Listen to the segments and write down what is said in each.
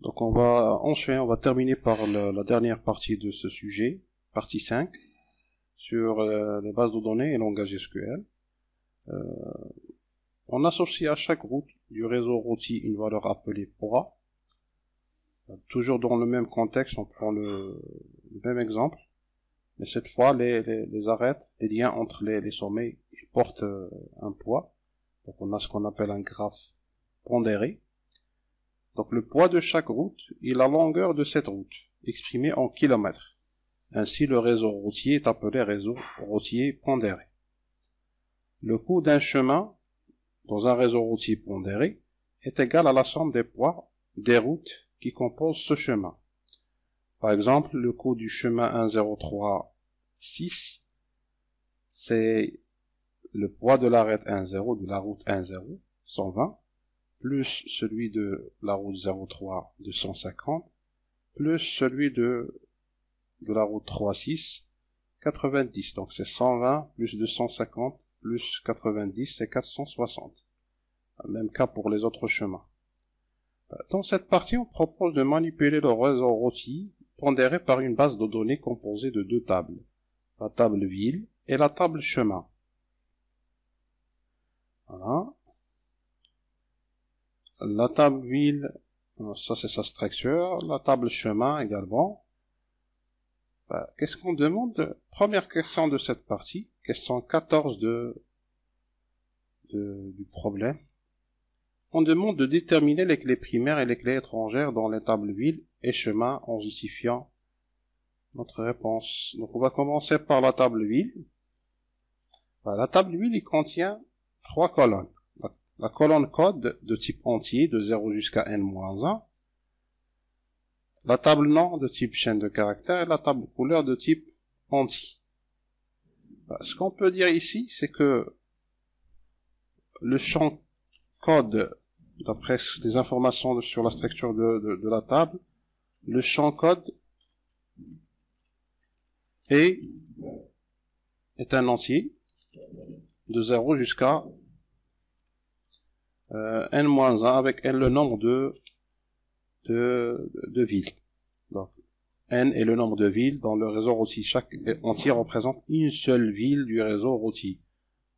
Donc on va enchaîner, on va terminer par la dernière partie de ce sujet, partie 5, sur les bases de données et langage SQL. On associe à chaque route du réseau routier une valeur appelée POA. Toujours dans le même contexte, on prend le même exemple, mais cette fois les arêtes, les liens entre les sommets, ils portent un poids. Donc on a ce qu'on appelle un graphe pondéré. Donc le poids de chaque route est la longueur de cette route, exprimée en kilomètres. Ainsi le réseau routier est appelé réseau routier pondéré. Le coût d'un chemin dans un réseau routier pondéré est égal à la somme des poids des routes qui composent ce chemin. Par exemple, le coût du chemin 1036, c'est le poids de l'arête 10, de la route 10, 120, plus celui de la route 03, 250, plus celui de la route 36, 90. Donc c'est 120 plus 250 plus 90, c'est 460. Même cas pour les autres chemins. Dans cette partie, on propose de manipuler le réseau routier pondéré par une base de données composée de deux tables, la table ville et la table chemin. Voilà. La table ville, ça c'est sa structure, la table chemin également. Qu'est-ce qu'on demande? Première question de cette partie, question 14 du problème. On demande de déterminer les clés primaires et les clés étrangères dans les tables ville et chemin en justifiant notre réponse. Donc on va commencer par la table ville. La table ville, il contient 3 colonnes. La colonne code de type entier de 0 jusqu'à n-1, la table nom de type chaîne de caractères et la table couleur de type entier. Ce qu'on peut dire ici, c'est que le champ code, d'après les informations sur la structure de la table, le champ code est un entier de 0 jusqu'à n-1 avec n le nombre de villes. Donc, n est le nombre de villes dans le réseau routier. Chaque entier représente une seule ville du réseau routier.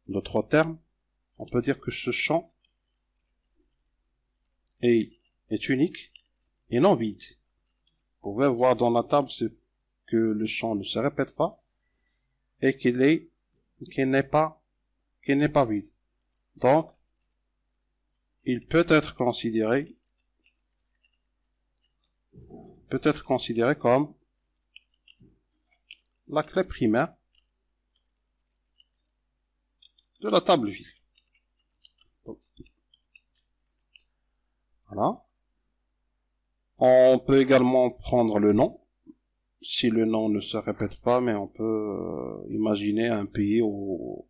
D'autres termes, on peut dire que ce champ est unique et non vide. Vous pouvez voir dans la table que le champ ne se répète pas et qu'il n'est pas vide. Donc, il peut être considéré comme la clé primaire de la table ville. Voilà. On peut également prendre le nom, si le nom ne se répète pas, mais on peut imaginer un pays où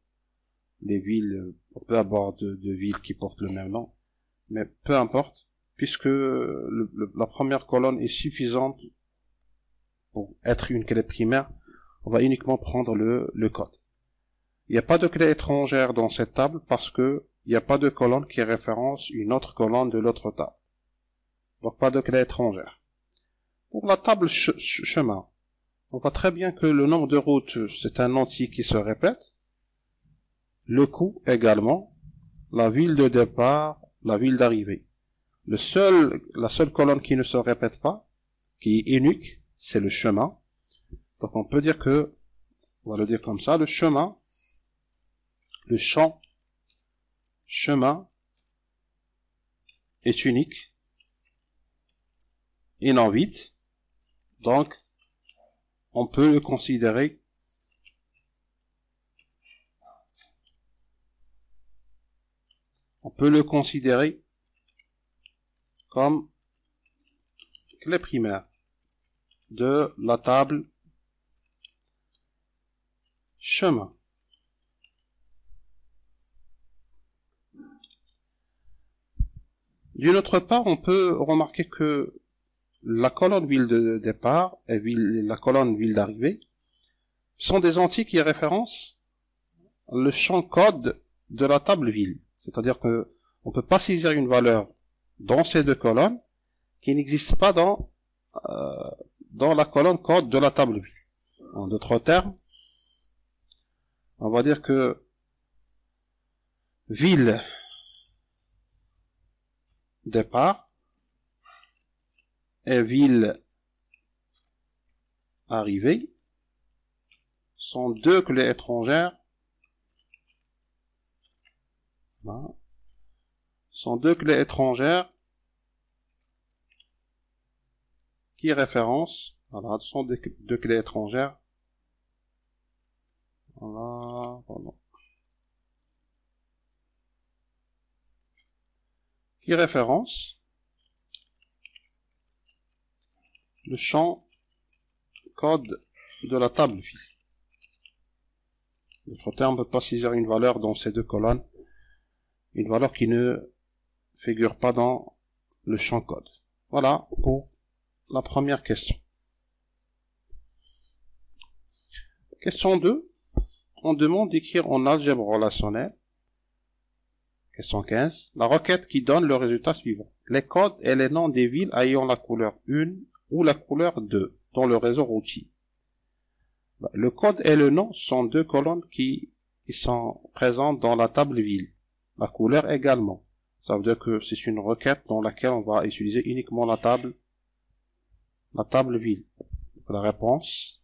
les villes, on peut avoir deux villes qui portent le même nom, mais peu importe, puisque la première colonne est suffisante pour être une clé primaire, on va uniquement prendre le code. Il n'y a pas de clé étrangère dans cette table parce que il n'y a pas de colonne qui référence une autre colonne de l'autre table. Donc pas de clé étrangère. Pour la table chemin, on voit très bien que le nombre de routes, c'est un entier qui se répète. Le coût également, la ville de départ, la ville d'arrivée. La seule colonne qui ne se répète pas, qui est unique, c'est le chemin. Donc on peut dire que, on va le dire comme ça, le chemin, le champ chemin est unique et non vide. Donc on peut le considérer comme clé primaire de la table chemin. D'une autre part, on peut remarquer que la colonne ville de départ et la colonne ville d'arrivée sont des entiers qui référencent le champ code de la table ville. C'est-à-dire que on peut pas saisir une valeur dans ces deux colonnes qui n'existe pas dans la colonne code de la table ville. En d'autres termes, on va dire que ville départ et ville arrivée sont deux clés étrangères. Voilà. Sont deux clés étrangères qui référencent. Voilà, ce sont deux clés étrangères. Voilà, pardon. Qui référencent le champ code de la table ville. D'autre terme, on ne peut pas saisir une valeur dans ces deux colonnes, une valeur qui ne figure pas dans le champ code. Voilà pour la première question. Question 2. On demande d'écrire en algèbre relationnelle, question 15, la requête qui donne le résultat suivant. Les codes et les noms des villes ayant la couleur 1 ou la couleur 2 dans le réseau routier. Le code et le nom sont deux colonnes qui sont présentes dans la table ville. La couleur également. Ça veut dire que c'est une requête dans laquelle on va utiliser uniquement la table ville. La réponse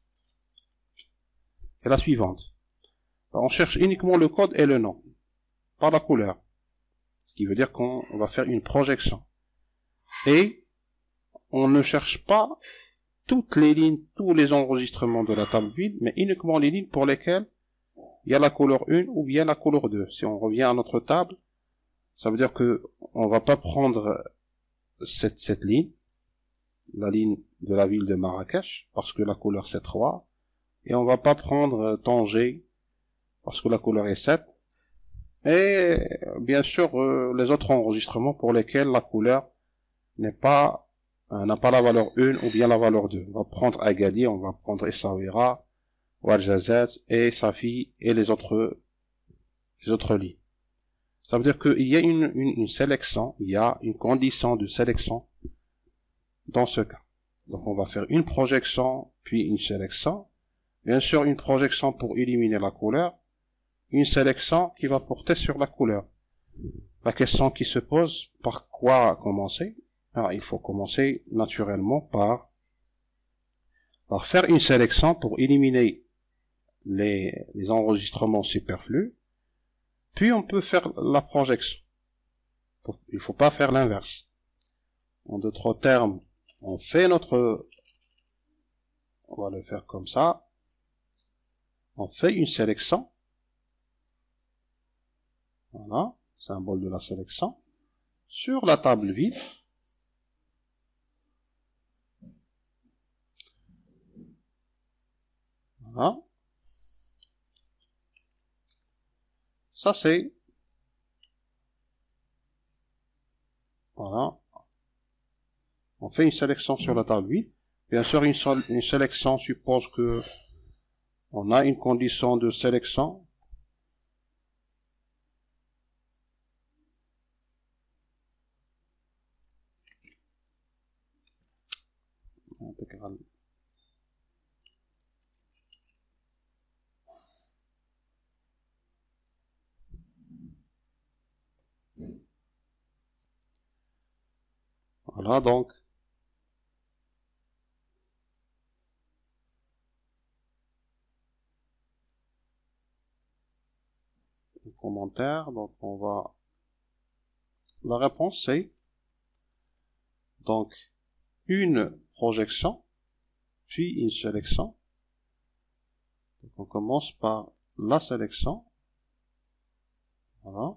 est la suivante. On cherche uniquement le code et le nom, pas la couleur. Ce qui veut dire qu'on va faire une projection. Et on ne cherche pas toutes les lignes, tous les enregistrements de la table ville, mais uniquement les lignes pour lesquelles il y a la couleur 1 ou bien la couleur 2. Si on revient à notre table, ça veut dire que on va pas prendre cette ligne, la ligne de la ville de Marrakech, parce que la couleur c'est 3, et on va pas prendre Tanger, parce que la couleur est 7, et bien sûr les autres enregistrements pour lesquels la couleur n'a pas la valeur 1 ou bien la valeur 2. On va prendre Agadir, on va prendre Essaouira, Ouarzazate et Safi et les autres lignes. Ça veut dire qu'il y a une sélection, il y a une condition de sélection dans ce cas. Donc on va faire une projection, puis une sélection. Bien sûr, une projection pour éliminer la couleur, une sélection qui va porter sur la couleur. La question qui se pose, par quoi commencer? Alors, il faut commencer naturellement par faire une sélection pour éliminer les enregistrements superflus, puis on peut faire la projection. Il ne faut pas faire l'inverse. En d'autres termes, on va le faire comme ça, on fait une sélection, voilà, symbole de la sélection, sur la table vide, voilà, ça c'est, voilà, on fait une sélection sur la table vide. Bien sûr, une sélection suppose que on a une condition de sélection. Intégrale. Voilà, donc, les commentaires, donc la réponse c'est, donc, une projection, puis une sélection. Donc, on commence par la sélection, voilà,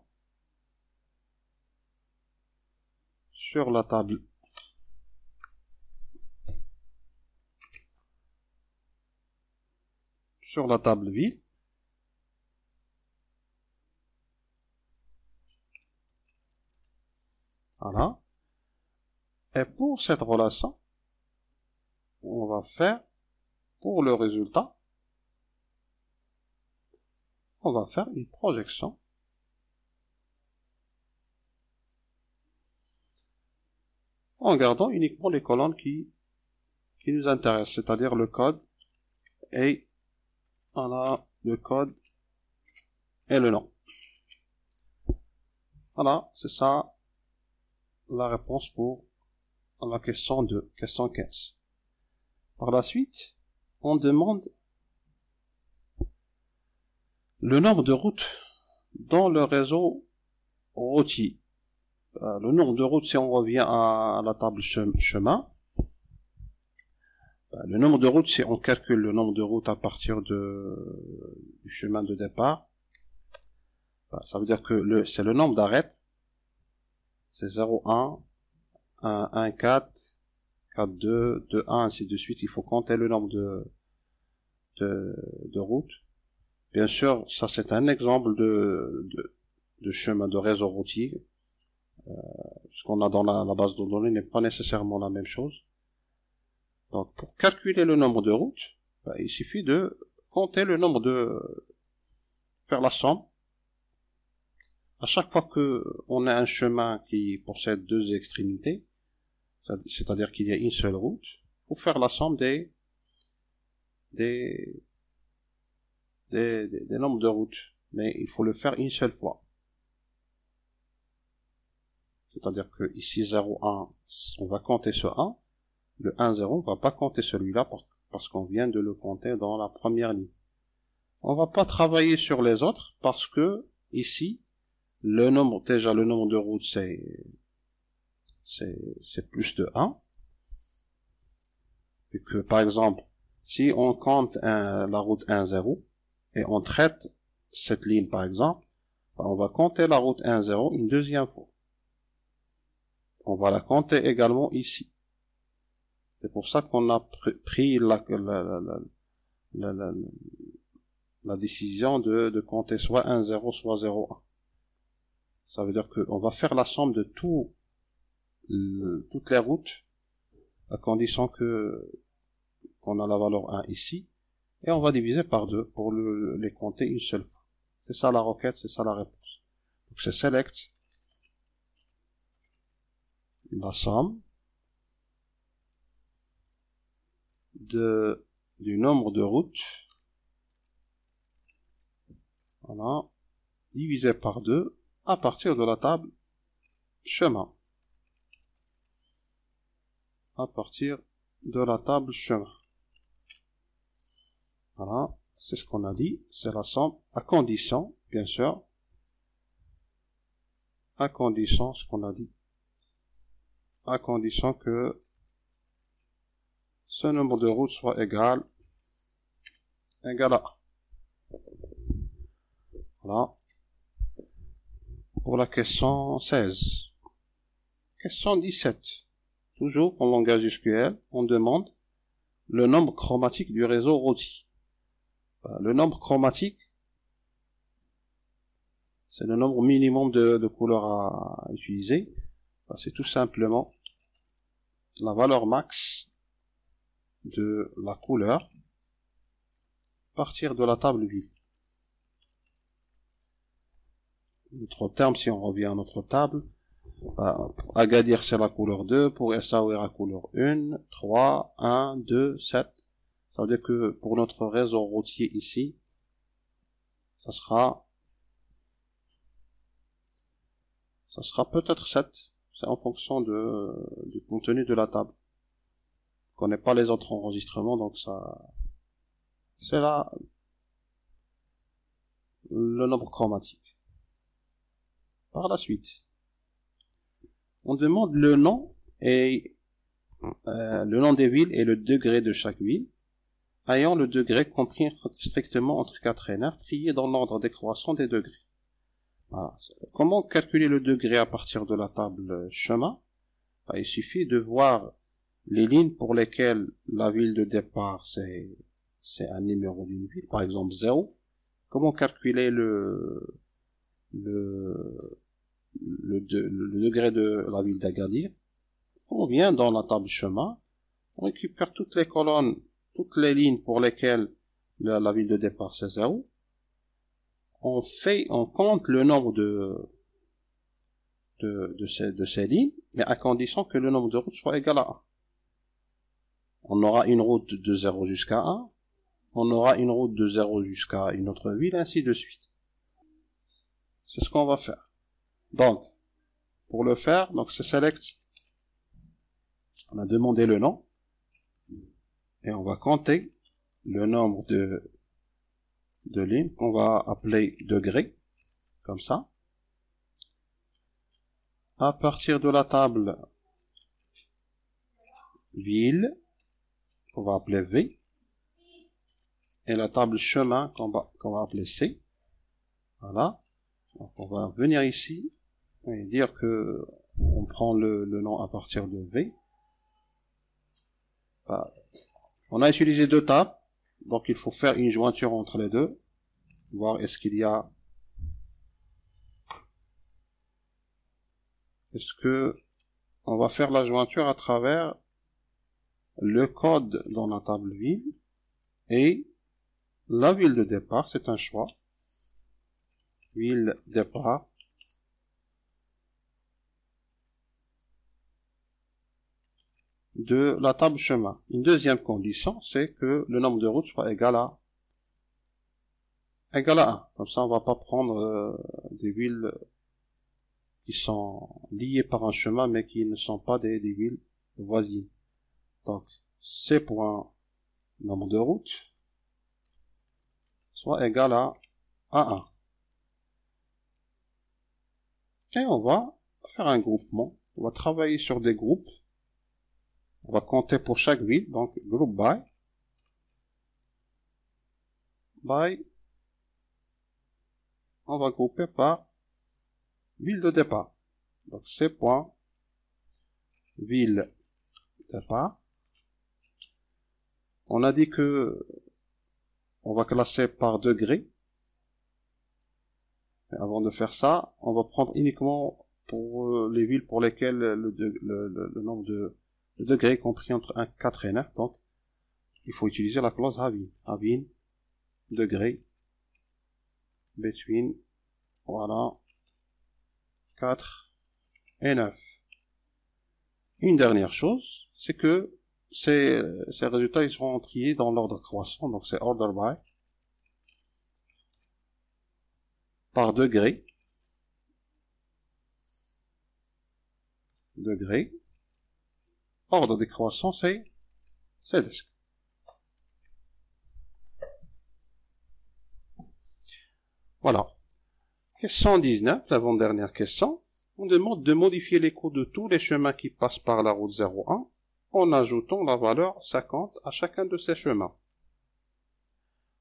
sur la table, vide. Voilà. Et pour cette relation, on va faire, pour le résultat, on va faire une projection. en gardant uniquement les colonnes qui nous intéressent, c'est-à-dire le code et on a le code et le nom. Voilà, c'est ça la réponse pour la question 2, question 15. Par la suite, on demande le nombre de routes dans le réseau routier. Le nombre de routes, si on revient à la table chemin, le nombre de routes, si on calcule le nombre de routes à partir du chemin de départ, ça veut dire que c'est le nombre d'arêtes, c'est 0, 1, 1, 1, 4, 4, 2, 2, 1, ainsi de suite. Il faut compter le nombre de routes. Bien sûr, ça c'est un exemple de chemin de réseau routier. Ce qu'on a dans la base de données n'est pas nécessairement la même chose. Donc, pour calculer le nombre de routes, il suffit de compter le nombre faire la somme. À chaque fois que on a un chemin qui possède deux extrémités, c'est-à-dire qu'il y a une seule route, il faut faire la somme des nombres de routes. Mais il faut le faire une seule fois. C'est-à-dire que ici 0, 1, on va compter ce 1. Le 1, 0, on va pas compter celui-là parce qu'on vient de le compter dans la première ligne. On va pas travailler sur les autres parce que ici, le nombre de routes c'est plus de 1. Et que, par exemple, si on compte la route 1, 0 et on traite cette ligne par exemple, on va compter la route 1, 0 une deuxième fois. On va la compter également ici. C'est pour ça qu'on a pris la décision de compter soit 1, 0, soit 0, 1. Ça veut dire qu'on va faire la somme de toutes les routes, à condition qu'on a la valeur 1 ici, et on va diviser par 2 pour les compter une seule fois. C'est ça la requête, c'est ça la réponse. Donc c'est select la somme du nombre de routes, voilà, divisé par 2 à partir de la table chemin. À partir de la table chemin. Voilà, c'est ce qu'on a dit, c'est la somme, à condition, bien sûr, à condition, ce qu'on a dit, à condition que ce nombre de routes soit égal à 1. Voilà. Pour la question 16. Question 17. Toujours en langage SQL, on demande le nombre chromatique du réseau routier. Le nombre chromatique, c'est le nombre minimum de couleurs à utiliser. C'est tout simplement la valeur max de la couleur à partir de la table vide. Notre terme, si on revient à notre table, pour Agadir c'est la couleur 2, pour Essaouira couleur 1, 3, 1, 2, 7. Ça veut dire que pour notre réseau routier ici, ça sera peut-être 7. C'est en fonction du contenu de la table. Je connais pas les autres enregistrements, donc c'est là le nombre chromatique. Par la suite, on demande le nom des villes et le degré de chaque ville, ayant le degré compris strictement entre 4 NR, triés dans l'ordre décroissant des degrés. Voilà. Comment calculer le degré à partir de la table chemin? Il suffit de voir les lignes pour lesquelles la ville de départ c'est un numéro d'une ville, par exemple 0. Comment calculer le degré de la ville d'Agadir? On vient dans la table chemin, on récupère toutes les colonnes, toutes les lignes pour lesquelles la ville de départ c'est 0. On compte le nombre de ces lignes, mais à condition que le nombre de routes soit égal à 1. On aura une route de 0 jusqu'à 1, on aura une route de 0 jusqu'à une autre ville, ainsi de suite. C'est ce qu'on va faire. Donc, pour le faire, donc c'est select. On a demandé le nom, et on va compter le nombre de lignes qu'on va appeler degrés, comme ça. À partir de la table ville, qu'on va appeler V, et la table chemin qu'on va appeler C. Voilà. Donc on va venir ici et dire que on prend le nom à partir de V. Voilà. On a utilisé deux tables, donc il faut faire une jointure entre les deux, voir est-ce que on va faire la jointure à travers le code dans la table ville et la ville de départ, c'est un choix. Ville départ. De la table chemin. Une deuxième condition, c'est que le nombre de routes soit égal à 1. Comme ça, on va pas prendre des villes qui sont liées par un chemin, mais qui ne sont pas des villes voisines. Donc, C point nombre de routes soit égal à 1. Et on va faire un groupement. On va travailler sur des groupes. On va compter pour chaque ville, donc group by, on va grouper par ville de départ. Donc C point ville départ. On a dit que on va classer par degré. Mais avant de faire ça, on va prendre uniquement pour les villes pour lesquelles le nombre de degrés est compris entre 4 et 9. Donc, il faut utiliser la clause having. Having, degré, between, voilà, 4 et 9. Une dernière chose, c'est que ces résultats ils seront triés dans l'ordre croissant, donc c'est order by, par degré, ordre décroissant, c'est desk. Voilà. Question 19, l'avant-dernière question. On demande de modifier les coûts de tous les chemins qui passent par la route 01 en ajoutant la valeur 50 à chacun de ces chemins.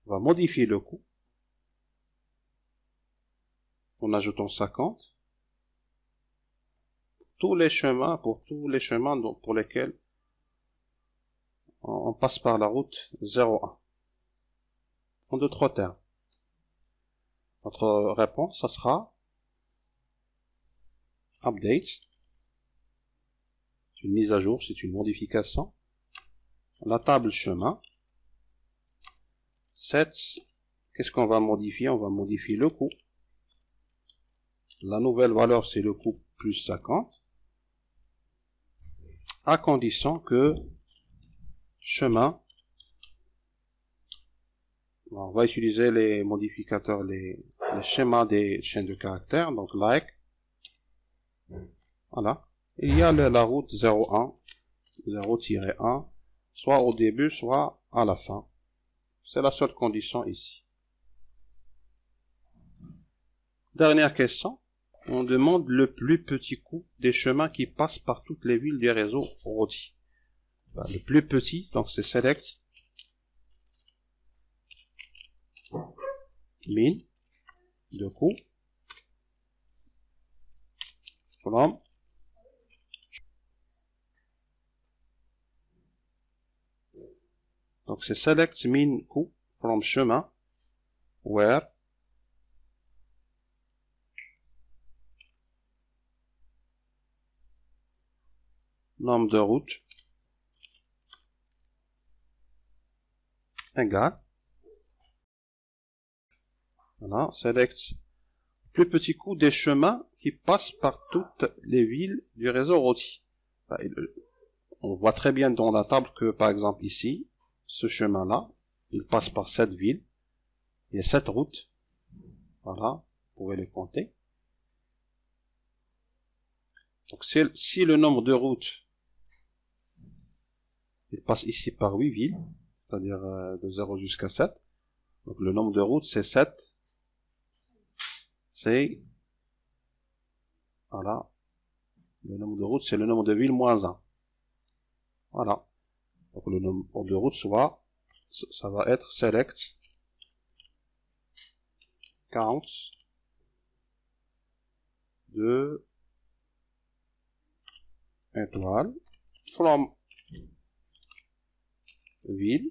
On va modifier le coût en ajoutant 50 pour tous les chemins pour lesquels on passe par la route 01. En d'autres termes, notre réponse, ça sera update. C'est une mise à jour, c'est une modification. La table chemin. 7. Qu'est-ce qu'on va modifier? On va modifier le coût. La nouvelle valeur, c'est le coût plus 50. À condition que chemin, on va utiliser les modificateurs, les schémas des chaînes de caractères, donc like. Voilà. Il y a la route 01, 0-1, soit au début, soit à la fin. C'est la seule condition ici. Dernière question. On demande le plus petit coût des chemins qui passent par toutes les villes du réseau routier. Le plus petit, donc c'est select min de coût from donc c'est select min coût from chemin where nombre de routes égale, voilà, select plus petit coût des chemins qui passe par toutes les villes du réseau routier. On voit très bien dans la table que, par exemple, ici, ce chemin-là, il passe par 7 villes. Il y a 7 routes. Voilà, vous pouvez les compter. Donc, si le nombre de routes, il passe ici par 8 villes, c'est-à-dire de 0 jusqu'à 7. Donc, le nombre de routes, c'est 7. C'est, voilà, le nombre de routes, c'est le nombre de villes moins 1. Voilà. Donc, le nombre de routes, soit, ça va être select count de étoile from ville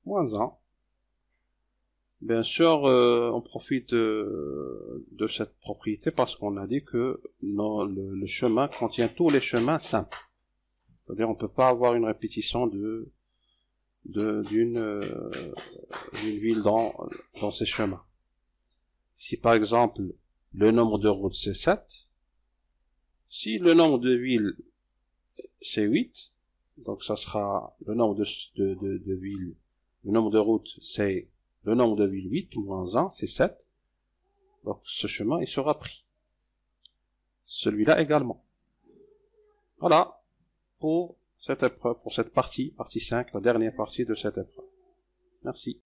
moins 1. Bien sûr, on profite de cette propriété parce qu'on a dit que le chemin contient tous les chemins simples. C'est-à-dire on ne peut pas avoir une répétition d'une ville dans ces chemins. Si par exemple le nombre de routes c'est 7, si le nombre de villes c'est 8, donc ça sera le nombre de villes, le nombre de routes c'est le nombre de villes 8 moins 1 c'est 7, donc ce chemin il sera pris. Celui-là également. Voilà pour cette épreuve, pour cette partie 5, la dernière partie de cette épreuve. Merci.